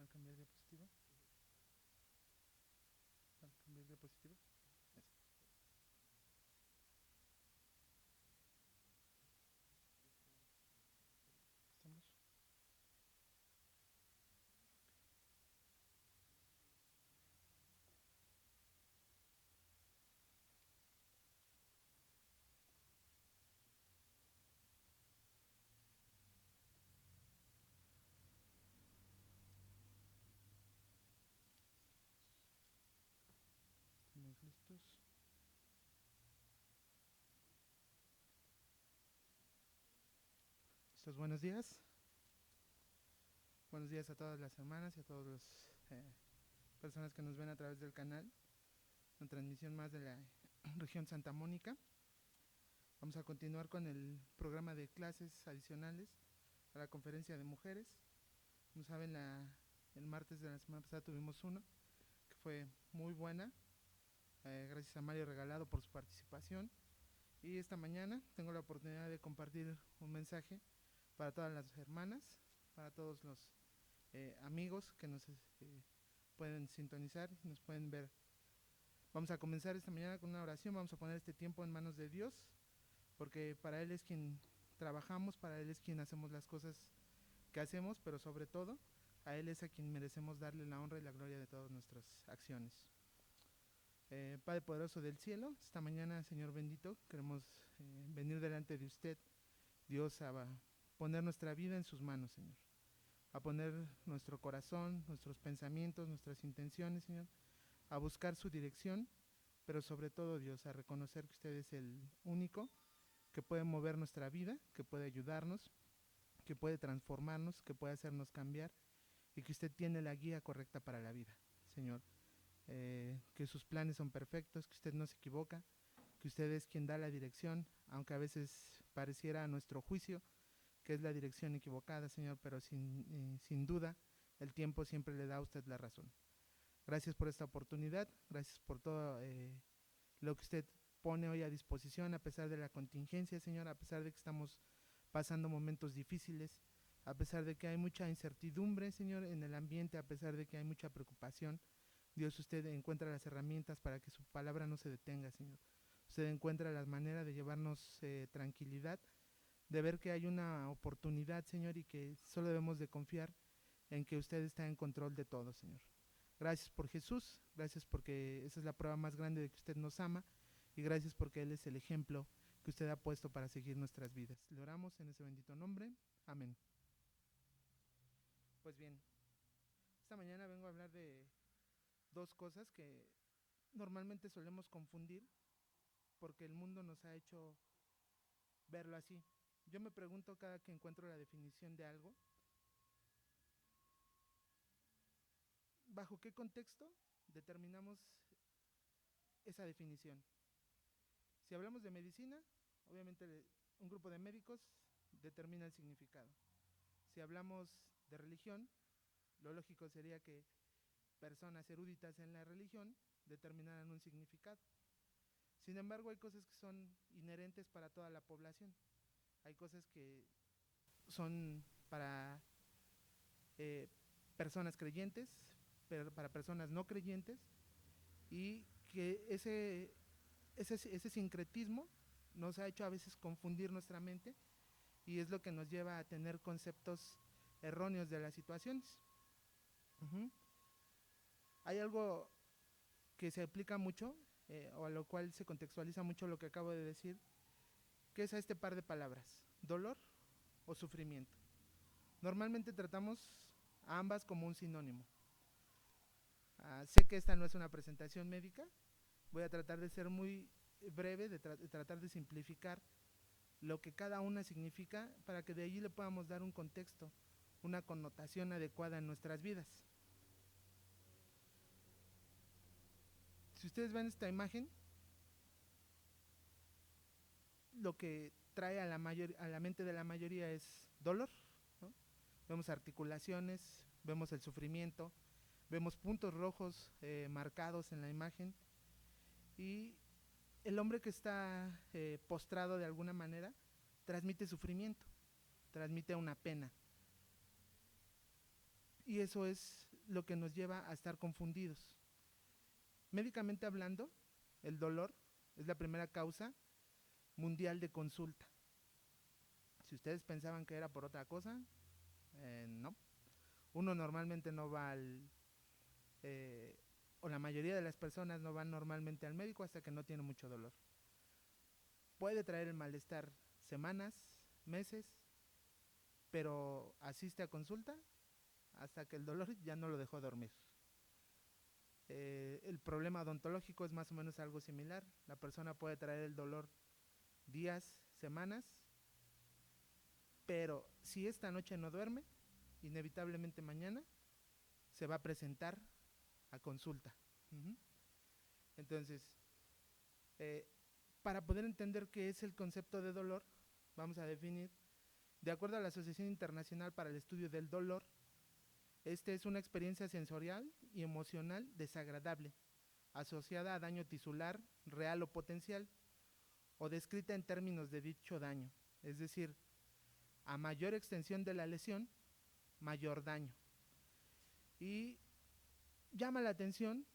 para cambiar diapositiva. Para cambiar diapositiva. Eso. ¿Estamos? ¿Estamos listos? ¿Listos? Buenos días. Buenos días a todas las hermanas y a todas las personas que nos ven a través del canal. Una transmisión más de la región Santa Mónica. Vamos a continuar con el programa de clases adicionales a la conferencia de mujeres. Como saben, el martes de la semana pasada tuvimos uno que fue muy buena. Gracias a Mario Regalado por su participación. Y esta mañana tengo la oportunidad de compartir un mensaje para todas las hermanas, para todos los amigos que nos pueden sintonizar y nos pueden ver. Vamos a comenzar esta mañana con una oración. Vamos a poner este tiempo en manos de Dios, porque para Él es quien trabajamos, para Él es quien hacemos las cosas que hacemos, pero sobre todo a Él es a quien merecemos darle la honra y la gloria de todas nuestras acciones. Padre poderoso del cielo, esta mañana, Señor bendito, queremos venir delante de usted, Dios, a poner nuestra vida en sus manos, Señor, a poner nuestro corazón, nuestros pensamientos, nuestras intenciones, Señor, a buscar su dirección, pero sobre todo, Dios, a reconocer que usted es el único que puede mover nuestra vida, que puede ayudarnos, que puede transformarnos, que puede hacernos cambiar, y que usted tiene la guía correcta para la vida, Señor. Que sus planes son perfectos, que usted no se equivoca, que usted es quien da la dirección, aunque a veces pareciera a nuestro juicio que es la dirección equivocada, Señor, pero sin duda el tiempo siempre le da a usted la razón. Gracias por esta oportunidad, gracias por todo lo que usted pone hoy a disposición a pesar de la contingencia, Señor, a pesar de que estamos pasando momentos difíciles, a pesar de que hay mucha incertidumbre, Señor, en el ambiente, a pesar de que hay mucha preocupación. Dios, usted encuentra las herramientas para que su palabra no se detenga, Señor. Usted encuentra la manera de llevarnos tranquilidad, de ver que hay una oportunidad, Señor, y que solo debemos de confiar en que usted está en control de todo, Señor. Gracias por Jesús, gracias porque esa es la prueba más grande de que usted nos ama, y gracias porque Él es el ejemplo que usted ha puesto para seguir nuestras vidas. Le oramos en ese bendito nombre. Amén. Pues bien, esta mañana vengo a hablar de dos cosas que normalmente solemos confundir porque el mundo nos ha hecho verlo así. Yo me pregunto cada que encuentro la definición de algo, ¿bajo qué contexto determinamos esa definición? Si hablamos de medicina, obviamente un grupo de médicos determina el significado. Si hablamos de religión, lo lógico sería que personas eruditas en la religión determinaran un significado. Sin embargo, hay cosas que son inherentes para toda la población. Hay cosas que son para eh, personas creyentes, pero para personas no creyentes, y que ese sincretismo nos ha hecho a veces confundir nuestra mente y es lo que nos lleva a tener conceptos erróneos de las situaciones. Uh-huh. Hay algo que se aplica mucho, o a lo cual se contextualiza mucho lo que acabo de decir, que es a este par de palabras: dolor o sufrimiento. Normalmente tratamos a ambas como un sinónimo. Sé que esta no es una presentación médica, voy a tratar de ser muy breve, de tratar de simplificar lo que cada una significa para que de allí le podamos dar un contexto, una connotación adecuada en nuestras vidas. Si ustedes ven esta imagen, lo que trae a la mente de la mayoría es dolor, ¿no? Vemos articulaciones, vemos el sufrimiento, vemos puntos rojos marcados en la imagen, y el hombre que está postrado de alguna manera transmite sufrimiento, transmite una pena. Y eso es lo que nos lleva a estar confundidos. Médicamente hablando, el dolor es la primera causa mundial de consulta. Si ustedes pensaban que era por otra cosa, no. Uno normalmente no va o la mayoría de las personas no van normalmente al médico hasta que no tiene mucho dolor. Puede traer el malestar semanas, meses, pero asiste a consulta hasta que el dolor ya no lo dejó dormir. El problema odontológico es más o menos algo similar. La persona puede traer el dolor días, semanas, pero si esta noche no duerme, inevitablemente mañana se va a presentar a consulta. Entonces, para poder entender qué es el concepto de dolor, vamos a definir, de acuerdo a la Asociación Internacional para el Estudio del Dolor, este es una experiencia sensorial y emocional desagradable, asociada a daño tisular, real o potencial, o descrita en términos de dicho daño, es decir, a mayor extensión de la lesión, mayor daño. Y llama la atención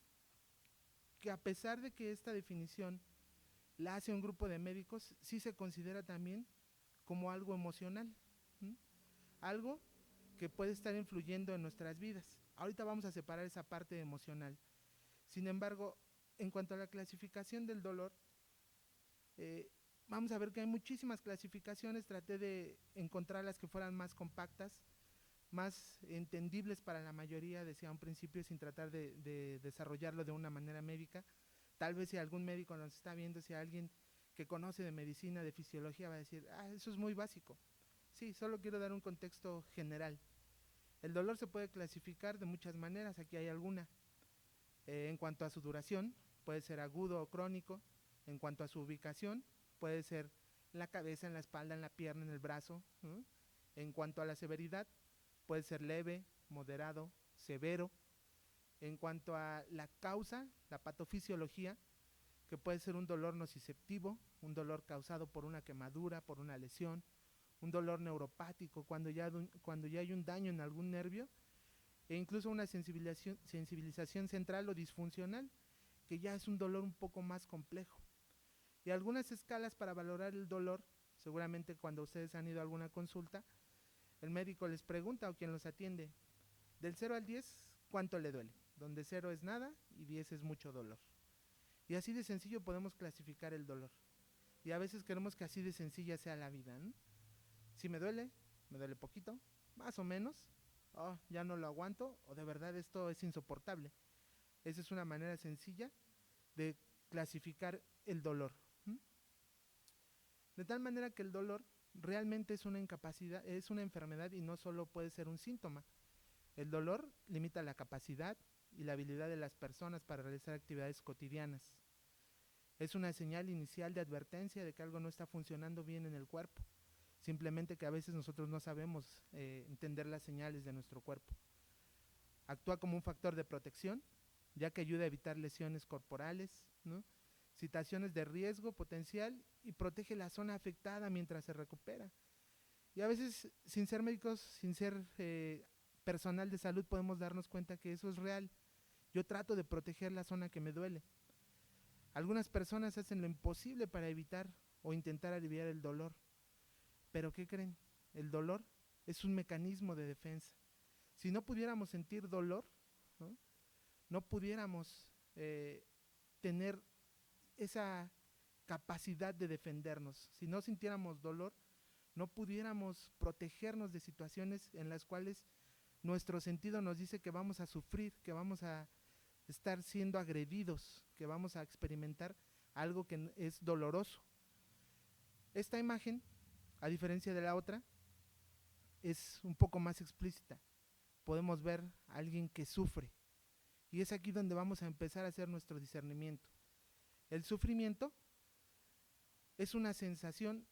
que a pesar de que esta definición la hace un grupo de médicos, sí se considera también como algo emocional, algo que puede estar influyendo en nuestras vidas. Ahorita vamos a separar esa parte emocional. Sin embargo, en cuanto a la clasificación del dolor, vamos a ver que hay muchísimas clasificaciones. Traté de encontrar las que fueran más compactas, más entendibles para la mayoría, decía a un principio, sin tratar de desarrollarlo de una manera médica. Tal vez si algún médico nos está viendo, si alguien que conoce de medicina, de fisiología, va a decir, eso es muy básico. Sí, solo quiero dar un contexto general. El dolor se puede clasificar de muchas maneras, aquí hay alguna. En cuanto a su duración, puede ser agudo o crónico. En cuanto a su ubicación, puede ser en la cabeza, en la espalda, en la pierna, en el brazo. En cuanto a la severidad, puede ser leve, moderado, severo. En cuanto a la causa, la patofisiología, que puede ser un dolor nociceptivo, un dolor causado por una quemadura, por una lesión, un dolor neuropático, cuando ya hay un daño en algún nervio, e incluso una sensibilización central o disfuncional, que ya es un dolor un poco más complejo. Y algunas escalas para valorar el dolor, seguramente cuando ustedes han ido a alguna consulta, el médico les pregunta, o quien los atiende, del 0 al 10, ¿cuánto le duele? Donde 0 es nada y 10 es mucho dolor. Y así de sencillo podemos clasificar el dolor. Y a veces queremos que así de sencilla sea la vida, ¿no? Si me duele poquito, más o menos, ya no lo aguanto, o de verdad esto es insoportable. Esa es una manera sencilla de clasificar el dolor. De tal manera que el dolor realmente es una incapacidad, es una enfermedad y no solo puede ser un síntoma. El dolor limita la capacidad y la habilidad de las personas para realizar actividades cotidianas. Es una señal inicial de advertencia de que algo no está funcionando bien en el cuerpo. Simplemente que a veces nosotros no sabemos entender las señales de nuestro cuerpo. Actúa como un factor de protección, ya que ayuda a evitar lesiones corporales, ¿no? Situaciones de riesgo potencial, y protege la zona afectada mientras se recupera. Y a veces, sin ser médicos, sin ser personal de salud, podemos darnos cuenta que eso es real. Yo trato de proteger la zona que me duele. Algunas personas hacen lo imposible para evitar o intentar aliviar el dolor. Pero ¿qué creen? El dolor es un mecanismo de defensa. Si no pudiéramos sentir dolor, no pudiéramos tener esa capacidad de defendernos. Si no sintiéramos dolor, no pudiéramos protegernos de situaciones en las cuales nuestro sentido nos dice que vamos a sufrir, que vamos a estar siendo agredidos, que vamos a experimentar algo que es doloroso. Esta imagen, a diferencia de la otra, es un poco más explícita. Podemos ver a alguien que sufre, y es aquí donde vamos a empezar a hacer nuestro discernimiento. El sufrimiento es una sensación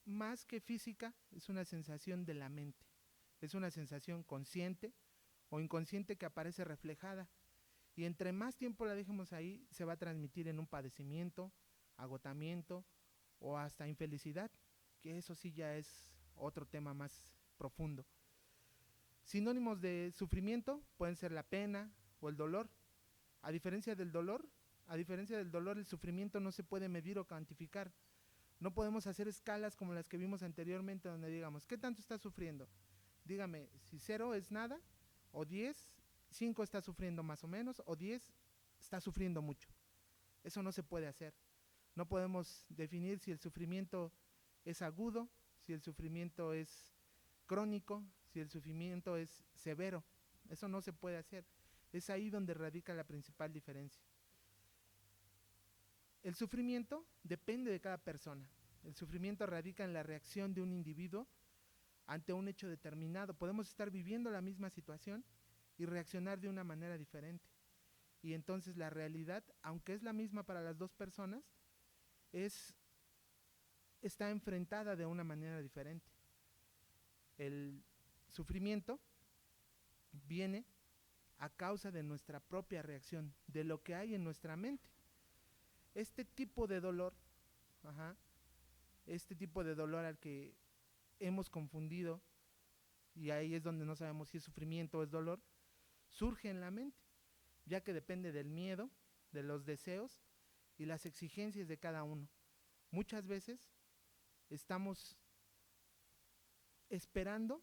más que física, es una sensación de la mente. Es una sensación consciente o inconsciente que aparece reflejada, y entre más tiempo la dejemos ahí, se va a transmitir en un padecimiento, agotamiento o hasta infelicidad, que eso sí ya es otro tema más profundo. Sinónimos de sufrimiento pueden ser la pena o el dolor. A diferencia del dolor, el sufrimiento no se puede medir o cuantificar. No podemos hacer escalas como las que vimos anteriormente, donde digamos, ¿qué tanto está sufriendo? Dígame, si 0 es nada, o 10, 5 está sufriendo más o menos, o 10 está sufriendo mucho. Eso no se puede hacer. No podemos definir si el sufrimiento es agudo, si el sufrimiento es crónico, si el sufrimiento es severo. Eso no se puede hacer. Es ahí donde radica la principal diferencia. El sufrimiento depende de cada persona. El sufrimiento radica en la reacción de un individuo ante un hecho determinado. Podemos estar viviendo la misma situación y reaccionar de una manera diferente. Y entonces la realidad, aunque es la misma para las dos personas, está enfrentada de una manera diferente. El sufrimiento viene a causa de nuestra propia reacción, de lo que hay en nuestra mente. Este tipo de dolor, este tipo de dolor al que hemos confundido, y ahí es donde no sabemos si es sufrimiento o es dolor, surge en la mente, ya que depende del miedo, de los deseos y las exigencias de cada uno. Muchas veces estamos esperando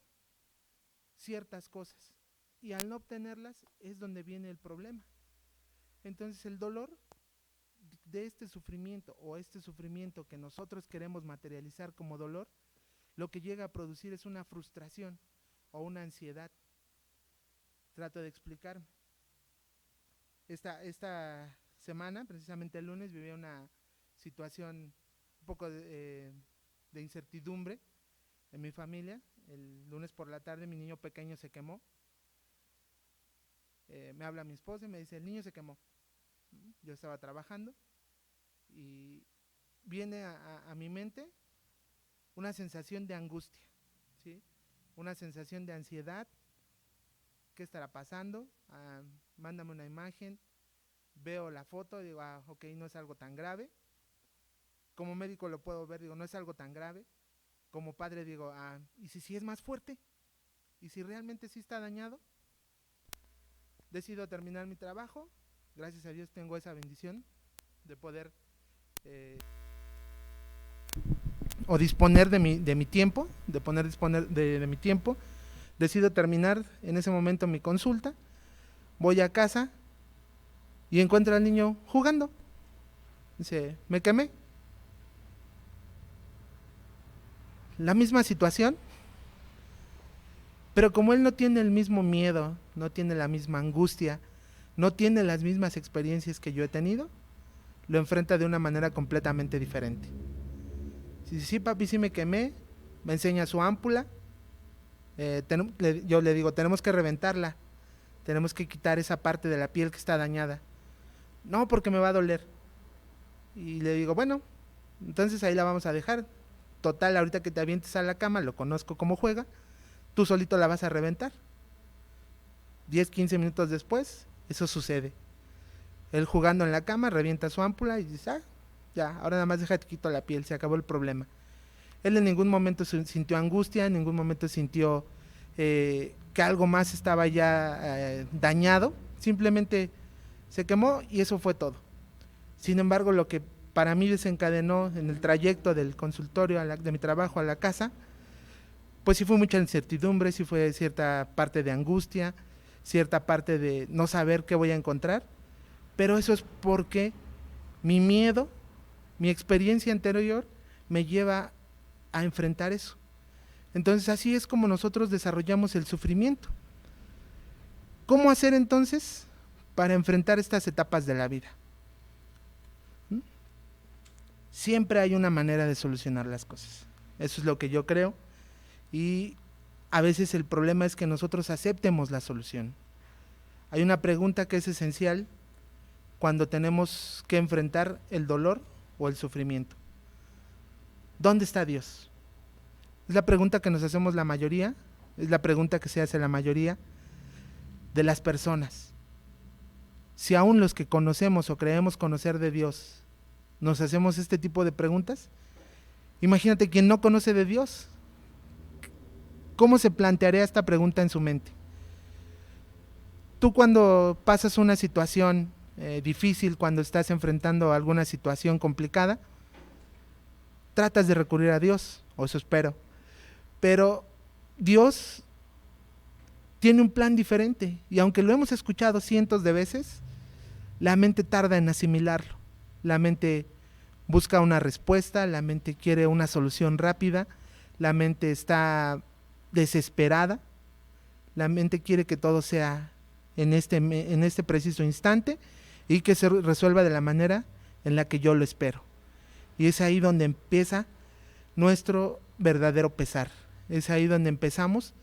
ciertas cosas y al no obtenerlas es donde viene el problema. Entonces el dolor de este sufrimiento o este sufrimiento que nosotros queremos materializar como dolor, lo que llega a producir es una frustración o una ansiedad. Trato de explicarme. Esta semana, precisamente el lunes, viví una situación un poco de incertidumbre en mi familia. El lunes por la tarde mi niño pequeño se quemó. Me habla mi esposa y me dice, el niño se quemó. Yo estaba trabajando y viene a mi mente una sensación de angustia, ¿sí? Una sensación de ansiedad. ¿Qué estará pasando? Mándame una imagen. Veo la foto y digo, ok, no es algo tan grave. Como médico lo puedo ver, digo, no es algo tan grave. Como padre digo, ¿y si es más fuerte? ¿Y si realmente sí está dañado? Decido terminar mi trabajo. Gracias a Dios tengo esa bendición de poder o disponer de mi tiempo, disponer de mi tiempo. Decido terminar en ese momento mi consulta. Voy a casa y encuentro al niño jugando. Dice, me quemé. La misma situación, pero como él no tiene el mismo miedo, no tiene la misma angustia, no tiene las mismas experiencias que yo he tenido, lo enfrenta de una manera completamente diferente. Sí, papi, sí me quemé. Me enseña su ámpula. Yo le digo, tenemos que reventarla, tenemos que quitar esa parte de la piel que está dañada. No, porque me va a doler. Y le digo, bueno, entonces ahí la vamos a dejar. Total, ahorita que te avientes a la cama, lo conozco cómo juega, tú solito la vas a reventar. 10, 15 minutos después, eso sucede. Él jugando en la cama, revienta su ámpula y dice, ya, ahora nada más déjate quito la piel, se acabó el problema. Él en ningún momento sintió angustia, en ningún momento sintió que algo más estaba ya dañado, simplemente se quemó y eso fue todo. Sin embargo, lo que para mí desencadenó en el trayecto del consultorio de mi trabajo a la casa, pues sí fue mucha incertidumbre, sí fue cierta parte de angustia, cierta parte de no saber qué voy a encontrar, pero eso es porque mi miedo, mi experiencia anterior me lleva a enfrentar eso. Entonces así es como nosotros desarrollamos el sufrimiento. ¿Cómo hacer entonces para enfrentar estas etapas de la vida? Siempre hay una manera de solucionar las cosas. Eso es lo que yo creo. Y a veces el problema es que nosotros aceptemos la solución. Hay una pregunta que es esencial cuando tenemos que enfrentar el dolor o el sufrimiento. ¿Dónde está Dios? Es la pregunta que nos hacemos la mayoría, es la pregunta que se hace la mayoría de las personas. Si aún los que conocemos o creemos conocer de Dios nos hacemos este tipo de preguntas, imagínate quien no conoce de Dios. ¿cómo se plantearía esta pregunta en su mente? Tú cuando pasas una situación difícil, cuando estás enfrentando alguna situación complicada, tratas de recurrir a Dios, o eso espero. Pero Dios tiene un plan diferente, y aunque lo hemos escuchado cientos de veces, la mente tarda en asimilarlo. La mente busca una respuesta, la mente quiere una solución rápida, la mente está desesperada, la mente quiere que todo sea en este preciso instante y que se resuelva de la manera en la que yo lo espero. Y es ahí donde empieza nuestro verdadero pesar. Es ahí donde empezamos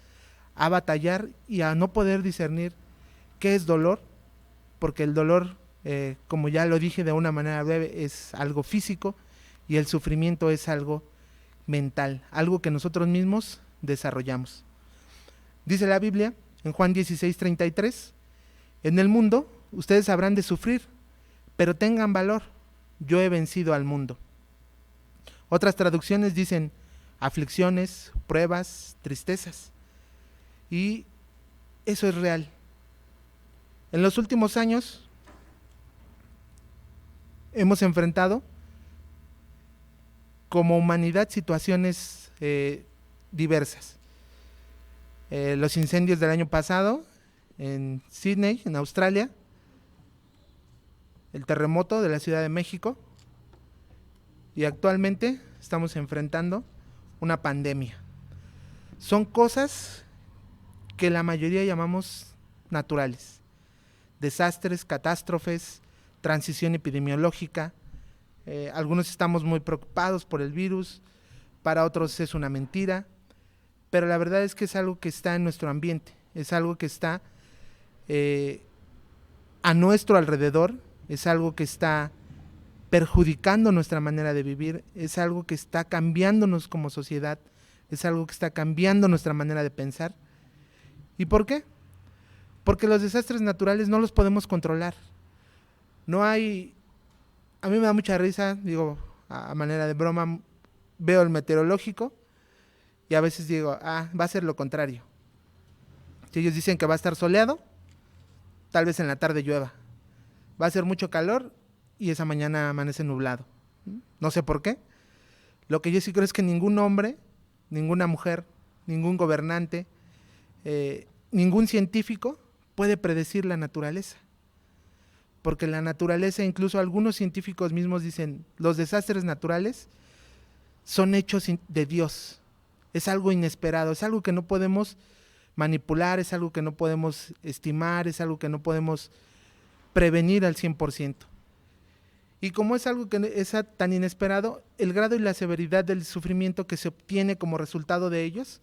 a batallar y a no poder discernir qué es dolor, porque el dolor, como ya lo dije de una manera breve, es algo físico, y el sufrimiento es algo mental, algo que nosotros mismos desarrollamos. Dice la Biblia en Juan 16:33, en el mundo ustedes habrán de sufrir, pero tengan valor, yo he vencido al mundo. Otras traducciones dicen aflicciones, pruebas, tristezas. Y eso es real. En los últimos años hemos enfrentado como humanidad situaciones diversas. Los incendios del año pasado en Sydney, en Australia, el terremoto de la Ciudad de México, y actualmente estamos enfrentando una pandemia. Son cosas que la mayoría llamamos naturales. Desastres, catástrofes, transición epidemiológica. Algunos estamos muy preocupados por el virus, para otros es una mentira, pero la verdad es que es algo que está en nuestro ambiente, es algo que está a nuestro alrededor, es algo que está perjudicando nuestra manera de vivir, es algo que está cambiándonos como sociedad, es algo que está cambiando nuestra manera de pensar. ¿Y por qué? Porque los desastres naturales no los podemos controlar. No hay... A mí me da mucha risa, digo, a manera de broma, veo el meteorológico y a veces digo, va a ser lo contrario. Si ellos dicen que va a estar soleado, tal vez en la tarde llueva. Va a ser mucho calor y esa mañana amanece nublado. No sé por qué. Lo que yo sí creo es que ningún hombre, ninguna mujer, ningún gobernante, ningún científico puede predecir la naturaleza. Porque la naturaleza, incluso algunos científicos mismos dicen, los desastres naturales son hechos de Dios. Es algo inesperado, es algo que no podemos manipular, es algo que no podemos estimar, es algo que no podemos prevenir al 100%. Y como es algo que es tan inesperado, el grado y la severidad del sufrimiento que se obtiene como resultado de ellos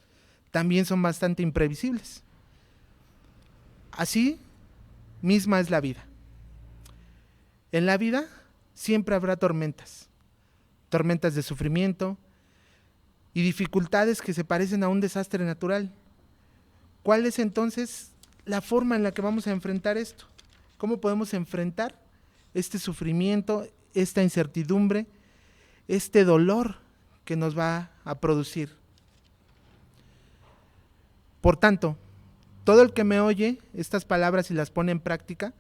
también son bastante imprevisibles. Así misma es la vida. En la vida siempre habrá tormentas, tormentas de sufrimiento y dificultades que se parecen a un desastre natural. ¿Cuál es entonces la forma en la que vamos a enfrentar esto? ¿Cómo podemos enfrentar este sufrimiento, esta incertidumbre, este dolor que nos va a producir? Por tanto, todo el que me oye estas palabras y las pone en práctica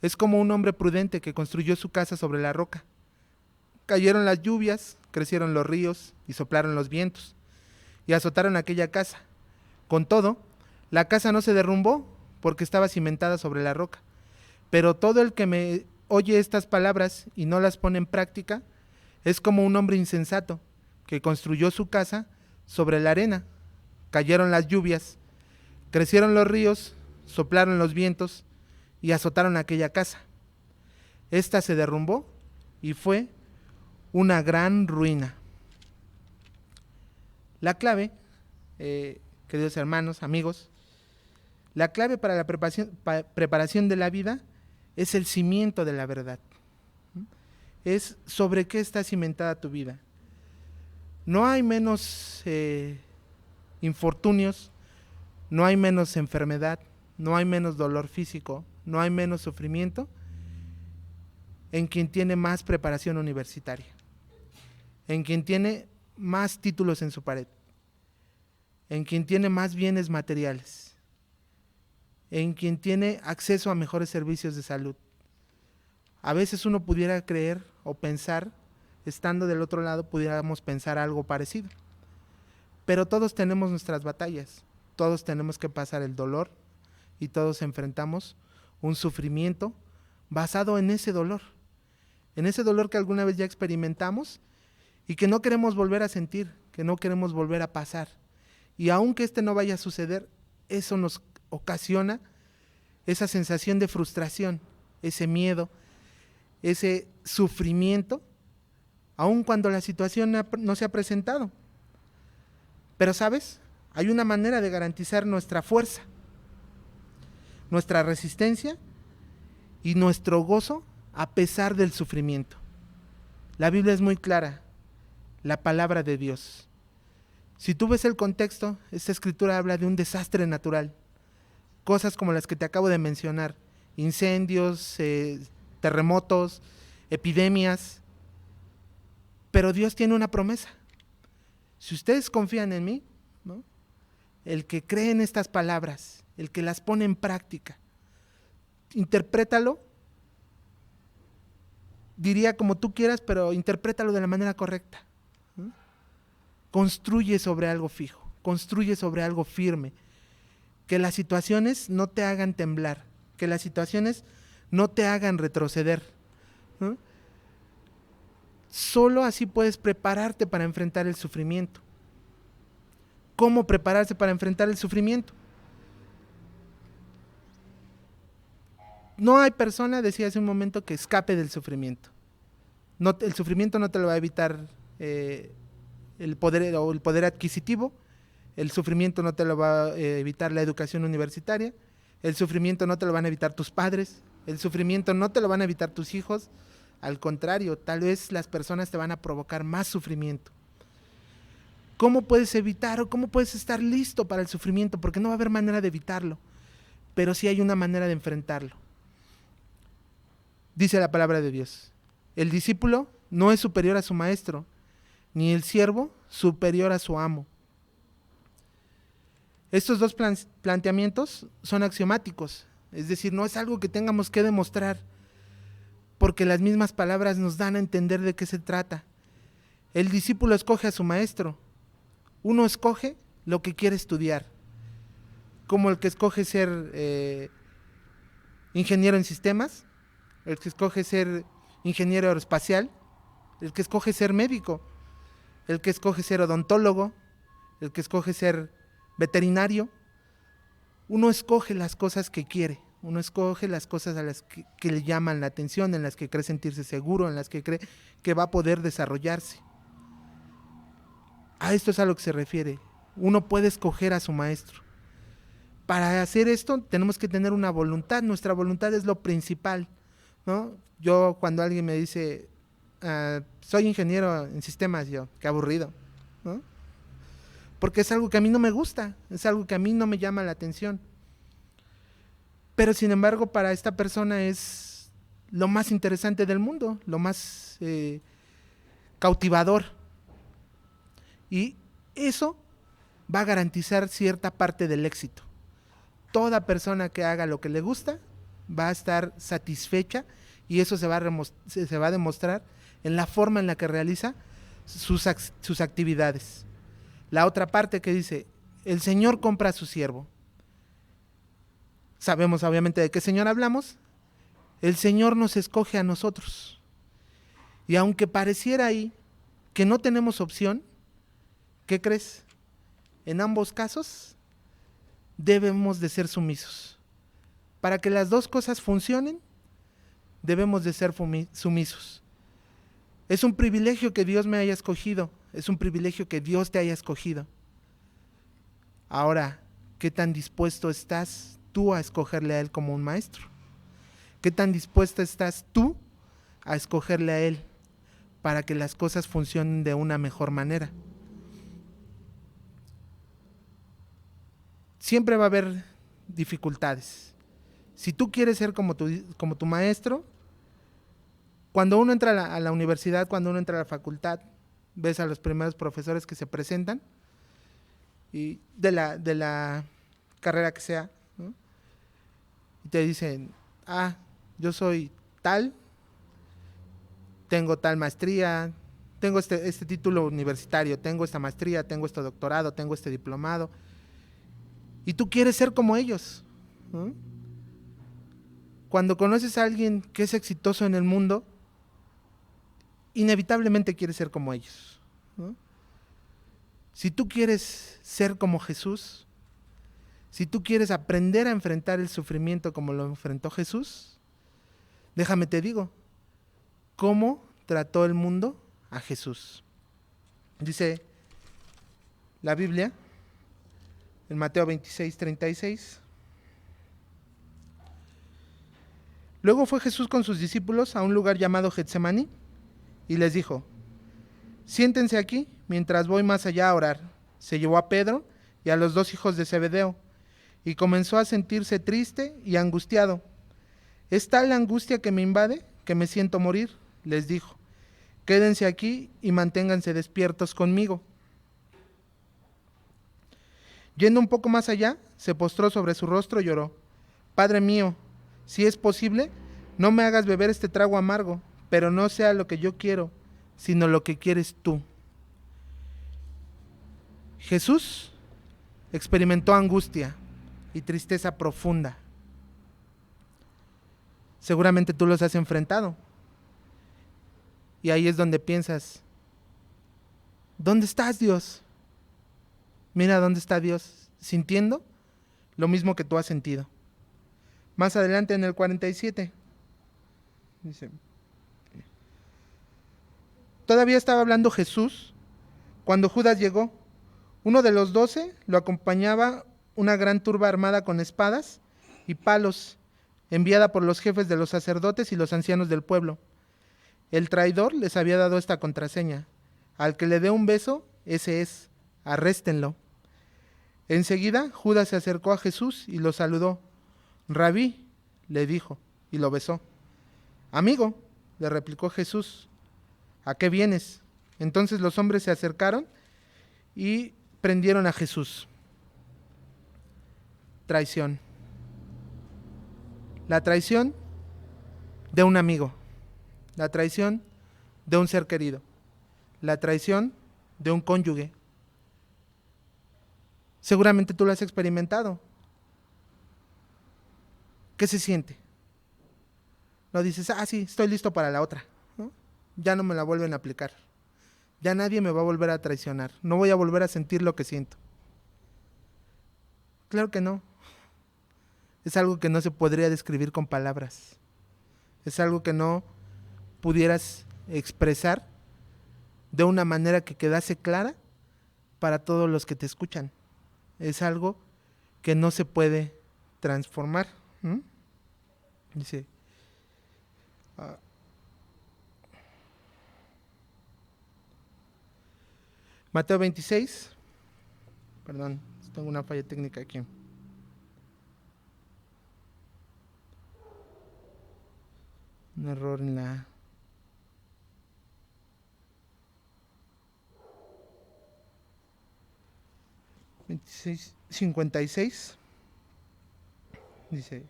es como un hombre prudente que construyó su casa sobre la roca. Cayeron las lluvias, crecieron los ríos y soplaron los vientos y azotaron aquella casa. Con todo, la casa no se derrumbó porque estaba cimentada sobre la roca. Pero todo el que me oye estas palabras y no las pone en práctica es como un hombre insensato que construyó su casa sobre la arena. Cayeron las lluvias, crecieron los ríos, soplaron los vientos y azotaron aquella casa. Esta se derrumbó y fue una gran ruina. La clave, queridos hermanos, amigos, la clave para la preparación de la vida es el cimiento de la verdad. Es sobre qué está cimentada tu vida. No hay menos infortunios, no hay menos enfermedad, no hay menos dolor físico, no hay menos sufrimiento en quien tiene más preparación universitaria, en quien tiene más títulos en su pared, en quien tiene más bienes materiales, en quien tiene acceso a mejores servicios de salud. A veces uno pudiera creer o pensar, estando del otro lado, pudiéramos pensar algo parecido. Pero todos tenemos nuestras batallas, todos tenemos que pasar el dolor y todos enfrentamos un sufrimiento basado en ese dolor que alguna vez ya experimentamos y que no queremos volver a sentir, que no queremos volver a pasar. Y aunque no vaya a suceder, eso nos ocasiona esa sensación de frustración, ese miedo, ese sufrimiento, aun cuando la situación no se ha presentado. Pero ¿sabes? Hay una manera de garantizar nuestra fuerza, nuestra resistencia y nuestro gozo a pesar del sufrimiento. La Biblia es muy clara, la palabra de Dios. Si tú ves el contexto, esta escritura habla de un desastre natural, cosas como las que te acabo de mencionar, incendios, terremotos, epidemias, pero Dios tiene una promesa. Si ustedes confían en mí, ¿no? El que cree en estas palabras, el que las pone en práctica, interprétalo, diría como tú quieras, pero interprétalo de la manera correcta. ¿No? Construye sobre algo fijo, construye sobre algo firme, que las situaciones no te hagan temblar, que las situaciones no te hagan retroceder, ¿no? Solo así puedes prepararte para enfrentar el sufrimiento. ¿Cómo prepararse para enfrentar el sufrimiento? No hay persona, decía hace un momento, que escape del sufrimiento. No, el sufrimiento no te lo va a evitar el poder adquisitivo, el sufrimiento no te lo va a evitar la educación universitaria, el sufrimiento no te lo van a evitar tus padres, el sufrimiento no te lo van a evitar tus hijos. Al contrario, tal vez las personas te van a provocar más sufrimiento. ¿Cómo puedes evitar o cómo puedes estar listo para el sufrimiento? Porque no va a haber manera de evitarlo, pero sí hay una manera de enfrentarlo. Dice la palabra de Dios: el discípulo no es superior a su maestro, ni el siervo superior a su amo. Estos dos planteamientos son axiomáticos, es decir, no es algo que tengamos que demostrar, porque las mismas palabras nos dan a entender de qué se trata. El discípulo escoge a su maestro. Uno escoge lo que quiere estudiar, como el que escoge ser ingeniero en sistemas, el que escoge ser ingeniero aeroespacial, el que escoge ser médico, el que escoge ser odontólogo, el que escoge ser veterinario. Uno escoge las cosas que quiere. Uno escoge las cosas a las que le llaman la atención, en las que cree sentirse seguro, en las que cree que va a poder desarrollarse. A esto es a lo que se refiere. Uno puede escoger a su maestro. Para hacer esto tenemos que tener una voluntad. Nuestra voluntad es lo principal, ¿no? Yo, cuando alguien me dice, soy ingeniero en sistemas, yo, qué aburrido, ¿no? Porque es algo que a mí no me gusta, es algo que a mí no me llama la atención. Pero sin embargo, para esta persona es lo más interesante del mundo, lo más cautivador. Y eso va a garantizar cierta parte del éxito. Toda persona que haga lo que le gusta va a estar satisfecha, y eso se va a demostrar en la forma en la que realiza sus actividades. La otra parte que dice, el Señor compra a su siervo. Sabemos obviamente de qué Señor hablamos. El Señor nos escoge a nosotros. Y aunque pareciera ahí que no tenemos opción, ¿qué crees? En ambos casos debemos de ser sumisos. Para que las dos cosas funcionen, debemos de ser sumisos. Es un privilegio que Dios me haya escogido, es un privilegio que Dios te haya escogido. Ahora, ¿qué tan dispuesto estás tú a escogerle a Él como un maestro? ¿Qué tan dispuesta estás tú a escogerle a Él para que las cosas funcionen de una mejor manera? Siempre va a haber dificultades. Si tú quieres ser como tu maestro, cuando uno entra a la universidad, cuando uno entra a la facultad, ves a los primeros profesores que se presentan y de la carrera que sea, ¿no? Y te dicen, yo soy tal, tengo tal maestría, tengo este título universitario, tengo esta maestría, tengo este doctorado, tengo este diplomado, y tú quieres ser como ellos, ¿no? Cuando conoces a alguien que es exitoso en el mundo, inevitablemente quieres ser como ellos, ¿no? Si tú quieres ser como Jesús, si tú quieres aprender a enfrentar el sufrimiento como lo enfrentó Jesús, déjame te digo, ¿cómo trató el mundo a Jesús? Dice la Biblia, en Mateo 26:36. Luego fue Jesús con sus discípulos a un lugar llamado Getsemaní y les dijo, siéntense aquí mientras voy más allá a orar. Se llevó a Pedro y a los 2 hijos de Zebedeo y comenzó a sentirse triste y angustiado. Es tal la angustia que me invade que me siento morir, les dijo. Quédense aquí y manténganse despiertos conmigo. Yendo un poco más allá, se postró sobre su rostro y lloró. Padre mío, si es posible, no me hagas beber este trago amargo, pero no sea lo que yo quiero, sino lo que quieres tú. Jesús experimentó angustia y tristeza profunda. Seguramente tú los has enfrentado. Y ahí es donde piensas, ¿dónde estás, Dios? Mira dónde está Dios, sintiendo lo mismo que tú has sentido. Más adelante en el 47, dice, todavía estaba hablando Jesús cuando Judas llegó. Uno de los 12 lo acompañaba una gran turba armada con espadas y palos, enviada por los jefes de los sacerdotes y los ancianos del pueblo. El traidor les había dado esta contraseña: al que le dé un beso, ese es, arréstenlo. Enseguida Judas se acercó a Jesús y lo saludó. Rabí, le dijo, y lo besó. Amigo, le replicó Jesús, ¿a qué vienes? Entonces los hombres se acercaron y prendieron a Jesús. Traición. La traición de un amigo. La traición de un ser querido. La traición de un cónyuge. Seguramente tú lo has experimentado. ¿Qué se siente? No dices, sí, estoy listo para la otra, ¿no? Ya no me la vuelven a aplicar. Ya nadie me va a volver a traicionar. No voy a volver a sentir lo que siento. Claro que no. Es algo que no se podría describir con palabras. Es algo que no pudieras expresar de una manera que quedase clara para todos los que te escuchan. Es algo que no se puede transformar. Dice, Mateo 26, perdón, tengo una falla técnica aquí. Un error en la... ...56, dice,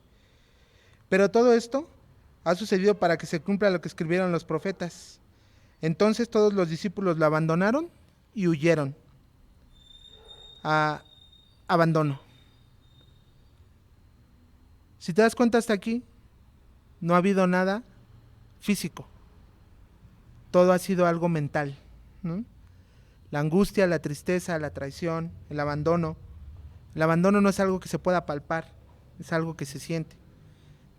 pero todo esto ha sucedido para que se cumpla lo que escribieron los profetas. Entonces todos los discípulos lo abandonaron y huyeron. Abandono. Si te das cuenta hasta aquí, no ha habido nada físico. Todo ha sido algo mental, ¿no? La angustia, la tristeza, la traición, el abandono. El abandono no es algo que se pueda palpar, es algo que se siente.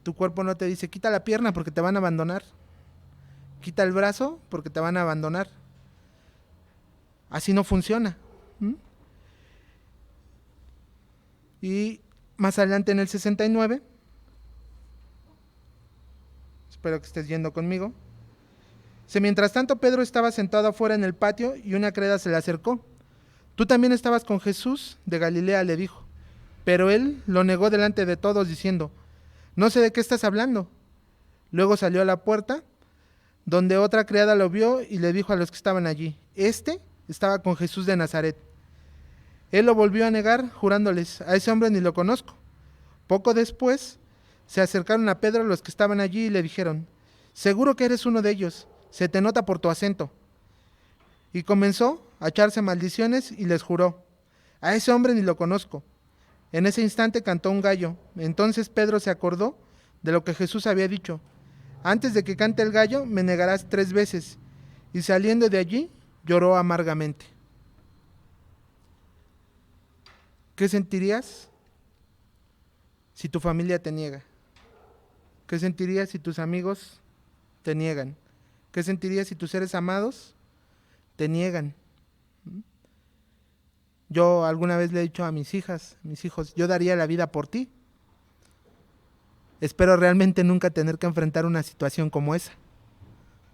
Tu cuerpo no te dice, quita la pierna porque te van a abandonar. Quita el brazo porque te van a abandonar. Así no funciona. Y más adelante en el 69, espero que estés yendo conmigo. Mientras tanto Pedro estaba sentado afuera en el patio y una criada se le acercó. Tú también estabas con Jesús de Galilea, le dijo. Pero él lo negó delante de todos diciendo, no sé de qué estás hablando. Luego salió a la puerta, donde otra criada lo vio y le dijo a los que estaban allí, este estaba con Jesús de Nazaret. Él lo volvió a negar, jurándoles: a ese hombre ni lo conozco. Poco después se acercaron a Pedro los que estaban allí y le dijeron: seguro que eres uno de ellos, se te nota por tu acento. Y comenzó a echarse maldiciones y les juró: a ese hombre ni lo conozco. En ese instante cantó un gallo. Entonces Pedro se acordó de lo que Jesús había dicho: antes de que cante el gallo, me negarás 3 veces. Y saliendo de allí, lloró amargamente. ¿Qué sentirías si tu familia te niega? ¿Qué sentirías si tus amigos te niegan? ¿Qué sentirías si tus seres amados te niegan? Yo alguna vez le he dicho a mis hijos, yo daría la vida por ti. Espero realmente nunca tener que enfrentar una situación como esa,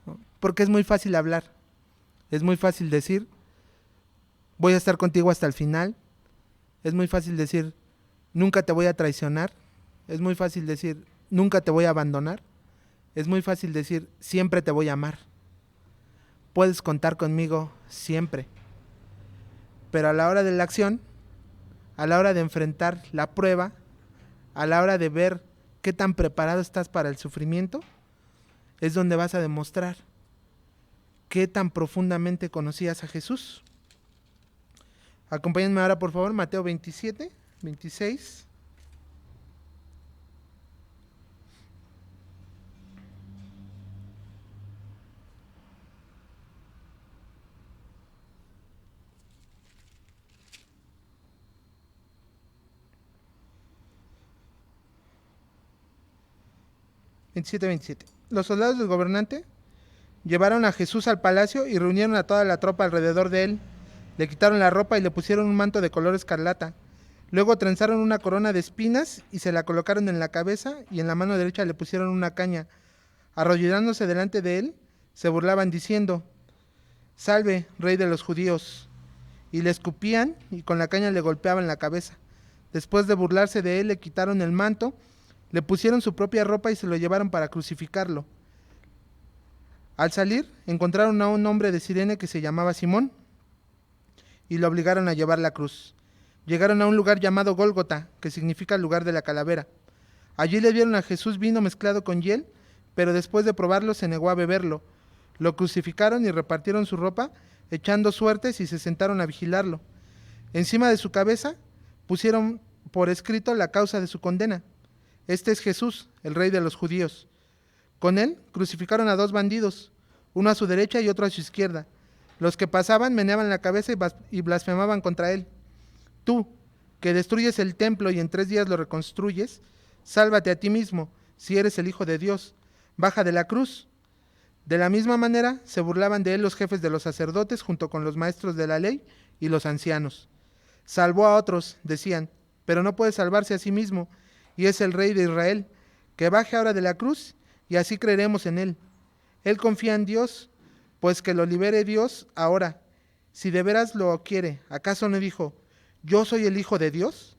¿no? Porque es muy fácil hablar, es muy fácil decir: voy a estar contigo hasta el final. Es muy fácil decir: nunca te voy a traicionar. Es muy fácil decir: nunca te voy a abandonar. Es muy fácil decir: siempre te voy a amar. Puedes contar conmigo siempre. Pero a la hora de la acción, a la hora de enfrentar la prueba, a la hora de ver qué tan preparado estás para el sufrimiento, es donde vas a demostrar qué tan profundamente conocías a Jesús. Acompáñenme ahora, por favor, Mateo 27, 26. Los soldados del gobernante llevaron a Jesús al palacio y reunieron a toda la tropa alrededor de él. Le quitaron la ropa y le pusieron un manto de color escarlata. Luego trenzaron una corona de espinas y se la colocaron en la cabeza, y en la mano derecha le pusieron una caña. Arrodillándose delante de él, se burlaban diciendo: salve, rey de los judíos. Y le escupían y con la caña le golpeaban la cabeza. Después de burlarse de él, le quitaron el manto, le pusieron su propia ropa y se lo llevaron para crucificarlo. Al salir, encontraron a un hombre de Cirene que se llamaba Simón y lo obligaron a llevar la cruz. Llegaron a un lugar llamado Gólgota, que significa lugar de la calavera. Allí le dieron a Jesús vino mezclado con hiel, pero después de probarlo se negó a beberlo. Lo crucificaron y repartieron su ropa, echando suertes, y se sentaron a vigilarlo. Encima de su cabeza pusieron por escrito la causa de su condena: este es Jesús, el rey de los judíos. Con él crucificaron a 2 bandidos, uno a su derecha y otro a su izquierda. Los que pasaban meneaban la cabeza y blasfemaban contra él: tú, que destruyes el templo y en 3 días lo reconstruyes, sálvate a ti mismo, si eres el Hijo de Dios, baja de la cruz. De la misma manera se burlaban de él los jefes de los sacerdotes junto con los maestros de la ley y los ancianos. Salvó a otros, decían, pero no puede salvarse a sí mismo, y es el Rey de Israel. Que baje ahora de la cruz y así creeremos en él. Él confía en Dios, pues que lo libere Dios ahora, si de veras lo quiere. ¿Acaso no dijo: yo soy el Hijo de Dios?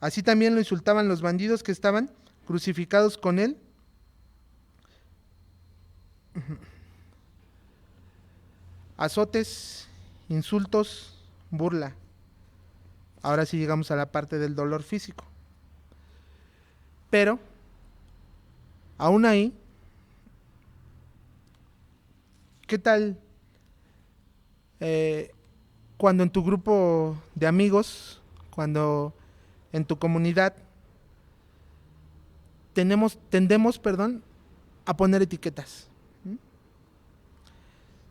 Así también lo insultaban los bandidos que estaban crucificados con él. Azotes, insultos, burla. Ahora sí llegamos a la parte del dolor físico. Pero, aún ahí, ¿qué tal cuando en tu grupo de amigos, cuando en tu comunidad, tendemos a poner etiquetas?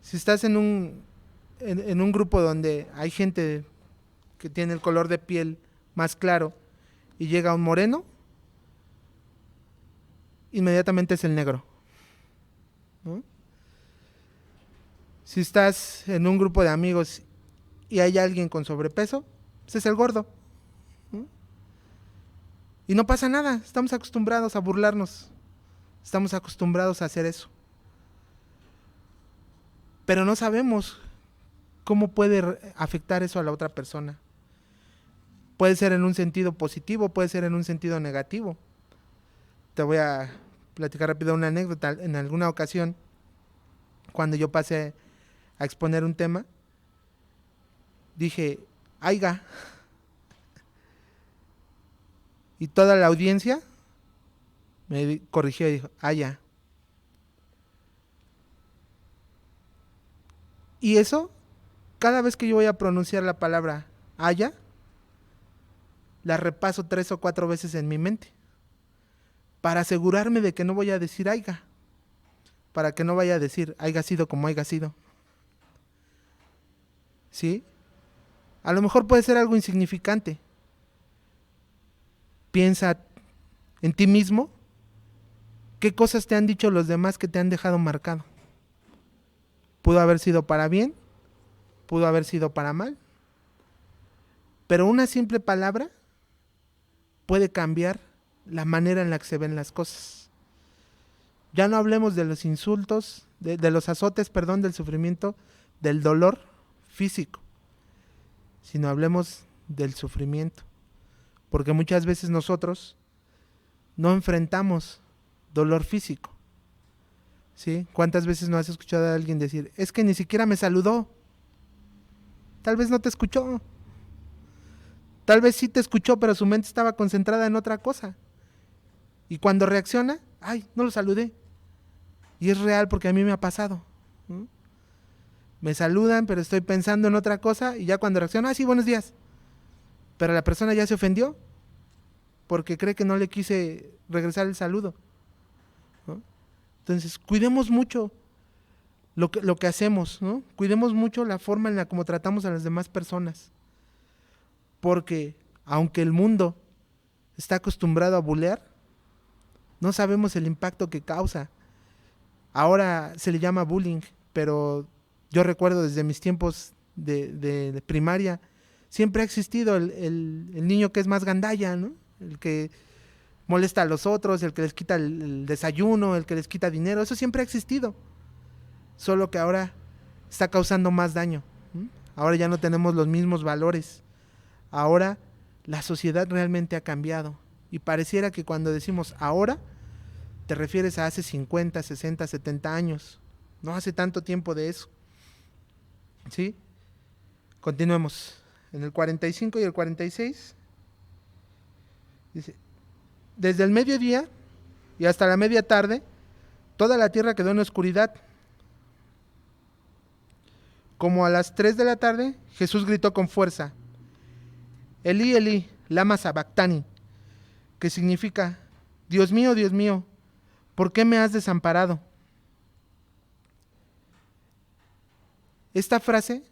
Si estás en un grupo donde hay gente que tiene el color de piel más claro y llega un moreno, inmediatamente es el negro, ¿no? Si estás en un grupo de amigos y hay alguien con sobrepeso, pues es el gordo, ¿no? Y no pasa nada, estamos acostumbrados a burlarnos, estamos acostumbrados a hacer eso. Pero no sabemos cómo puede afectar eso a la otra persona. Puede ser en un sentido positivo, puede ser en un sentido negativo. Te voy a platicar rápido una anécdota. En alguna ocasión, cuando yo pasé a exponer un tema, dije: aiga, Y toda la audiencia me corrigió y dijo, ya. Y eso, cada vez que yo voy a pronunciar la palabra haya, la repaso 3 o 4 veces en mi mente, para asegurarme de que no voy a decir haiga, para que no vaya a decir haiga sido como haiga sido. ¿Sí? A lo mejor puede ser algo insignificante. Piensa en ti mismo, qué cosas te han dicho los demás que te han dejado marcado. Pudo haber sido para bien, pudo haber sido para mal, pero una simple palabra puede cambiar la manera en la que se ven las cosas. Ya no hablemos de los insultos, de los azotes, perdón, del sufrimiento, del dolor físico, sino hablemos del sufrimiento. Porque muchas veces nosotros no enfrentamos dolor físico. ¿Sí? ¿Cuántas veces no has escuchado a alguien decir, es que ni siquiera me saludó? Tal vez no te escuchó. Tal vez sí te escuchó, pero su mente estaba concentrada en otra cosa. Y cuando reacciona, no lo saludé. Y es real porque a mí me ha pasado. Me saludan, pero estoy pensando en otra cosa, y ya cuando reacciono, sí, buenos días. Pero la persona ya se ofendió porque cree que no le quise regresar el saludo. ¿No? Entonces, cuidemos mucho lo que hacemos, ¿no? Cuidemos mucho la forma en la como tratamos a las demás personas. Porque aunque el mundo está acostumbrado a bulear, no sabemos el impacto que causa. Ahora se le llama bullying, pero yo recuerdo desde mis tiempos de primaria, siempre ha existido el niño que es más gandalla, ¿no? El que molesta a los otros, el que les quita el desayuno, el que les quita dinero, eso siempre ha existido. Solo que ahora está causando más daño. Ahora ya no tenemos los mismos valores. Ahora la sociedad realmente ha cambiado. Y pareciera que cuando decimos ahora, te refieres a hace 50, 60, 70 años. No hace tanto tiempo de eso. ¿Sí? Continuemos. En el 45 y el 46 dice, desde el mediodía y hasta la media tarde, toda la tierra quedó en oscuridad. Como a las 3 de la tarde, Jesús gritó con fuerza, Elí, Elí, lama sabactani, que significa, Dios mío, ¿por qué me has desamparado? Esta frase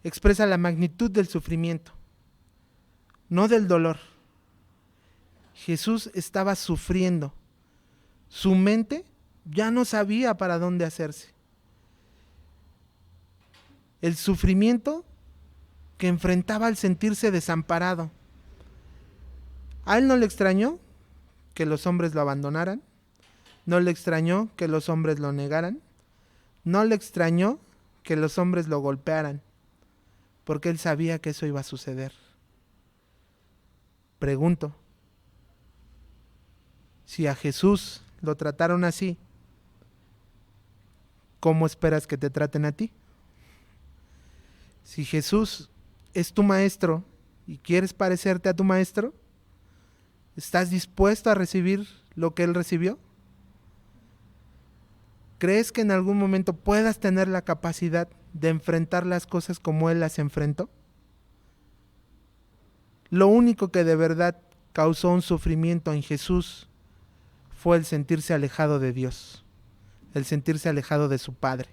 expresa la magnitud del sufrimiento, no del dolor. Jesús estaba sufriendo. Su mente ya no sabía para dónde hacerse. El sufrimiento que enfrentaba al sentirse desamparado. A él no le extrañó que los hombres lo abandonaran, no le extrañó que los hombres lo negaran, no le extrañó que los hombres lo golpearan, porque él sabía que eso iba a suceder. Pregunto, si a Jesús lo trataron así, ¿cómo esperas que te traten a ti? Si Jesús es tu maestro y quieres parecerte a tu maestro, ¿estás dispuesto a recibir lo que él recibió? ¿Crees que en algún momento puedas tener la capacidad de enfrentar las cosas como él las enfrentó? Lo único que de verdad causó un sufrimiento en Jesús fue el sentirse alejado de Dios, el sentirse alejado de su Padre.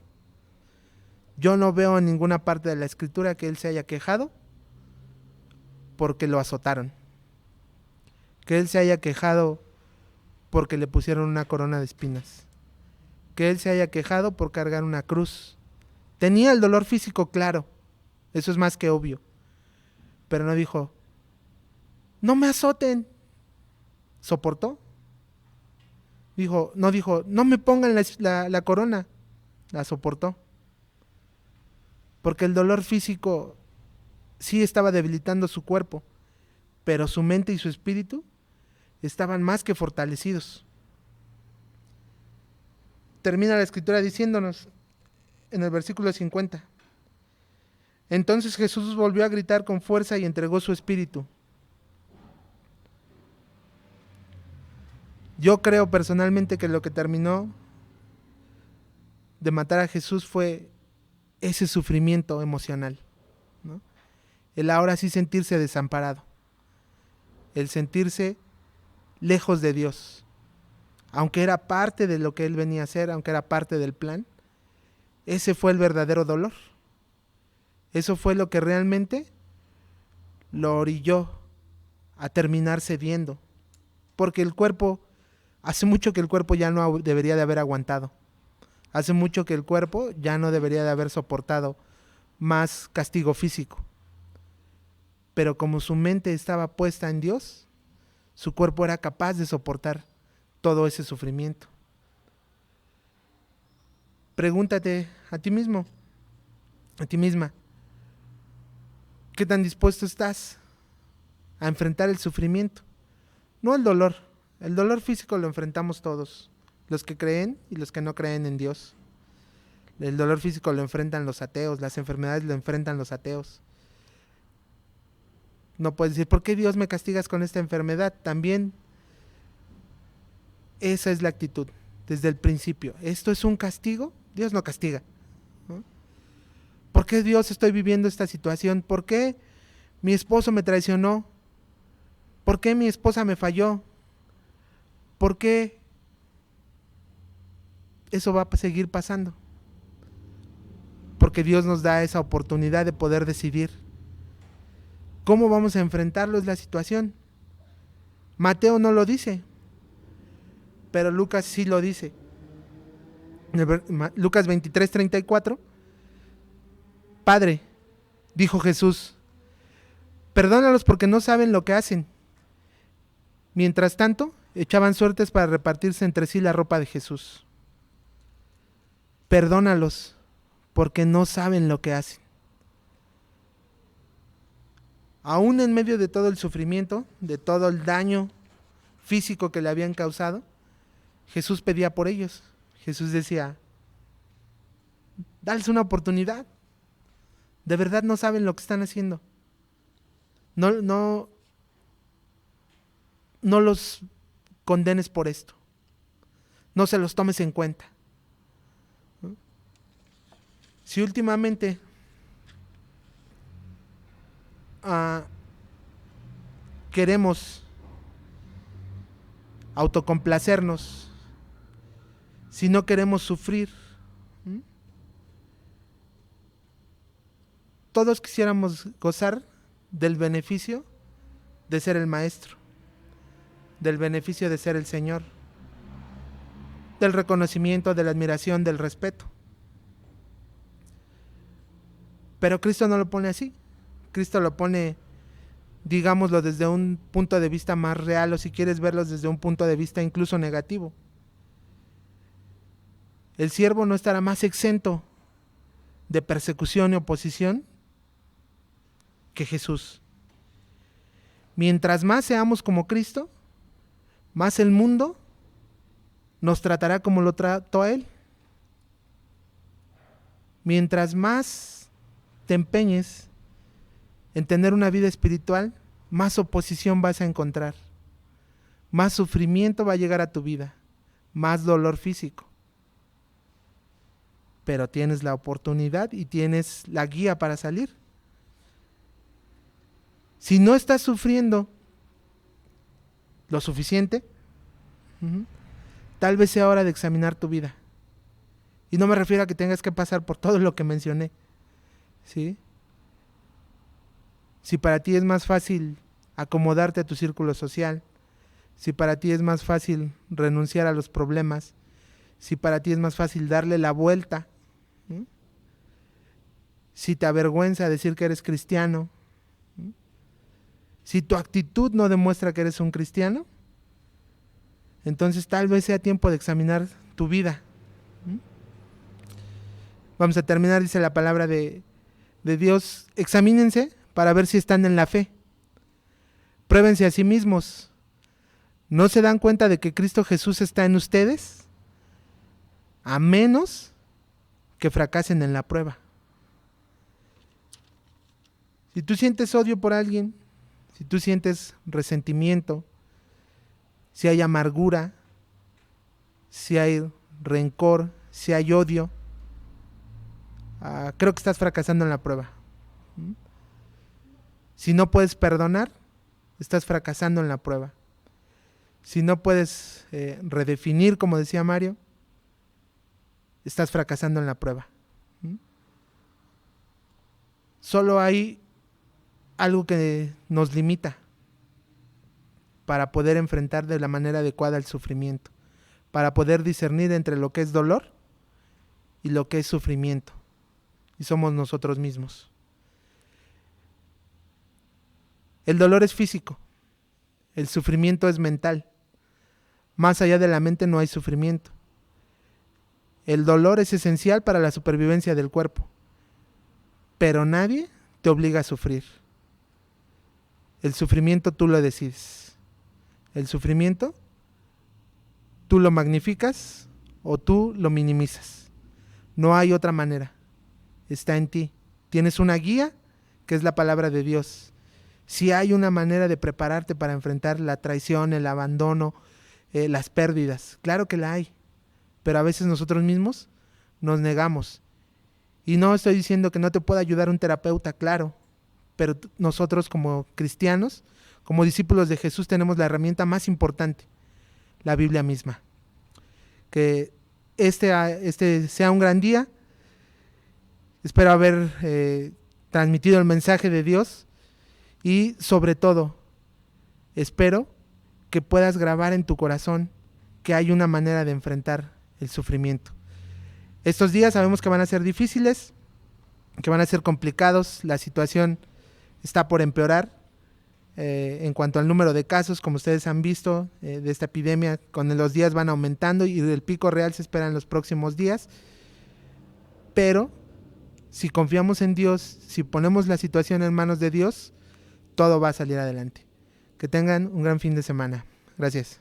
Yo no veo en ninguna parte de la Escritura que él se haya quejado porque lo azotaron, que él se haya quejado porque le pusieron una corona de espinas, que él se haya quejado por cargar una cruz. Tenía el dolor físico, claro, eso es más que obvio, pero no dijo, no me azoten. ¿Soportó? No dijo, no me pongan la corona. La soportó. Porque el dolor físico sí estaba debilitando su cuerpo, pero su mente y su espíritu estaban más que fortalecidos. Termina la escritura diciéndonos en el versículo 50. Entonces Jesús volvió a gritar con fuerza y entregó su espíritu. Yo creo personalmente que lo que terminó de matar a Jesús fue ese sufrimiento emocional, ¿no? El ahora sí sentirse desamparado, el sentirse lejos de Dios, aunque era parte de lo que él venía a hacer, aunque era parte del plan. Ese fue el verdadero dolor. Eso fue lo que realmente lo orilló a terminar cediendo, porque el cuerpo, hace mucho que el cuerpo ya no debería de haber aguantado. Hace mucho que el cuerpo ya no debería de haber soportado más castigo físico. Pero como su mente estaba puesta en Dios, su cuerpo era capaz de soportar todo ese sufrimiento. Pregúntate a ti mismo, a ti misma, ¿qué tan dispuesto estás a enfrentar el sufrimiento? No el dolor. El dolor físico lo enfrentamos todos, los que creen y los que no creen en Dios. El dolor físico lo enfrentan los ateos, las enfermedades lo enfrentan los ateos. No puedes decir, ¿por qué Dios me castigas con esta enfermedad? También esa es la actitud, desde el principio. ¿Esto es un castigo? Dios no castiga, ¿no? ¿Por qué Dios estoy viviendo esta situación? ¿Por qué mi esposo me traicionó? ¿Por qué mi esposa me falló? ¿Por qué eso va a seguir pasando? Porque Dios nos da esa oportunidad de poder decidir cómo vamos a enfrentarlo. Es la situación. Mateo no lo dice, pero Lucas sí lo dice. Lucas 23:34. Padre, dijo Jesús, perdónalos porque no saben lo que hacen. Mientras tanto, echaban suertes para repartirse entre sí la ropa de Jesús. Perdónalos porque no saben lo que hacen. Aún en medio de todo el sufrimiento, de todo el daño físico que le habían causado, Jesús pedía por ellos. Jesús decía, dales una oportunidad. De verdad no saben lo que están haciendo. No los condenes por esto. No se los tomes en cuenta. ¿No? Si últimamente queremos autocomplacernos, si no queremos sufrir, todos quisiéramos gozar del beneficio de ser el maestro, del beneficio de ser el Señor, del reconocimiento, de la admiración, del respeto. Pero Cristo no lo pone así. Cristo lo pone, digámoslo, desde un punto de vista más real, o si quieres verlos desde un punto de vista incluso negativo. El siervo no estará más exento de persecución y oposición que Jesús. Mientras más seamos como Cristo, más el mundo nos tratará como lo trató a Él. Mientras más te empeñes en tener una vida espiritual, más oposición vas a encontrar, más sufrimiento va a llegar a tu vida, más dolor físico. Pero tienes la oportunidad y tienes la guía para salir. Si no estás sufriendo lo suficiente, tal vez sea hora de examinar tu vida. Y no me refiero a que tengas que pasar por todo lo que mencioné, ¿sí? Si para ti es más fácil acomodarte a tu círculo social, si para ti es más fácil renunciar a los problemas, si para ti es más fácil darle la vuelta, si te avergüenza decir que eres cristiano, si tu actitud no demuestra que eres un cristiano, entonces tal vez sea tiempo de examinar tu vida. Vamos a terminar, dice la palabra de Dios, examínense para ver si están en la fe. Pruébense a sí mismos. ¿No se dan cuenta de que Cristo Jesús está en ustedes? A menos que fracasen en la prueba. Si tú sientes odio por alguien, si tú sientes resentimiento, si hay amargura, si hay rencor, si hay odio, creo que estás fracasando en la prueba. Si no puedes perdonar, estás fracasando en la prueba. Si no puedes redefinir, como decía Mario, estás fracasando en la prueba. Solo hay algo que nos limita para poder enfrentar de la manera adecuada el sufrimiento, para poder discernir entre lo que es dolor y lo que es sufrimiento. Y somos nosotros mismos. El dolor es físico, el sufrimiento es mental. Más allá de la mente no hay sufrimiento. El dolor es esencial para la supervivencia del cuerpo, pero nadie te obliga a sufrir. El sufrimiento tú lo decides. El sufrimiento tú lo magnificas o tú lo minimizas. No hay otra manera. Está en ti. Tienes una guía que es la palabra de Dios. Si hay una manera de prepararte para enfrentar la traición, el abandono, las pérdidas, claro que la hay, pero a veces nosotros mismos nos negamos. Y no estoy diciendo que no te pueda ayudar un terapeuta, claro, pero nosotros como cristianos, como discípulos de Jesús, tenemos la herramienta más importante, la Biblia misma. Que este sea un gran día. Espero haber transmitido el mensaje de Dios y sobre todo espero que puedas grabar en tu corazón que hay una manera de enfrentar el sufrimiento. Estos días sabemos que van a ser difíciles, que van a ser complicados, la situación está por empeorar en cuanto al número de casos, como ustedes han visto, de esta epidemia, con los días van aumentando y el pico real se espera en los próximos días. Pero si confiamos en Dios, si ponemos la situación en manos de Dios, todo va a salir adelante. Que tengan un gran fin de semana. Gracias.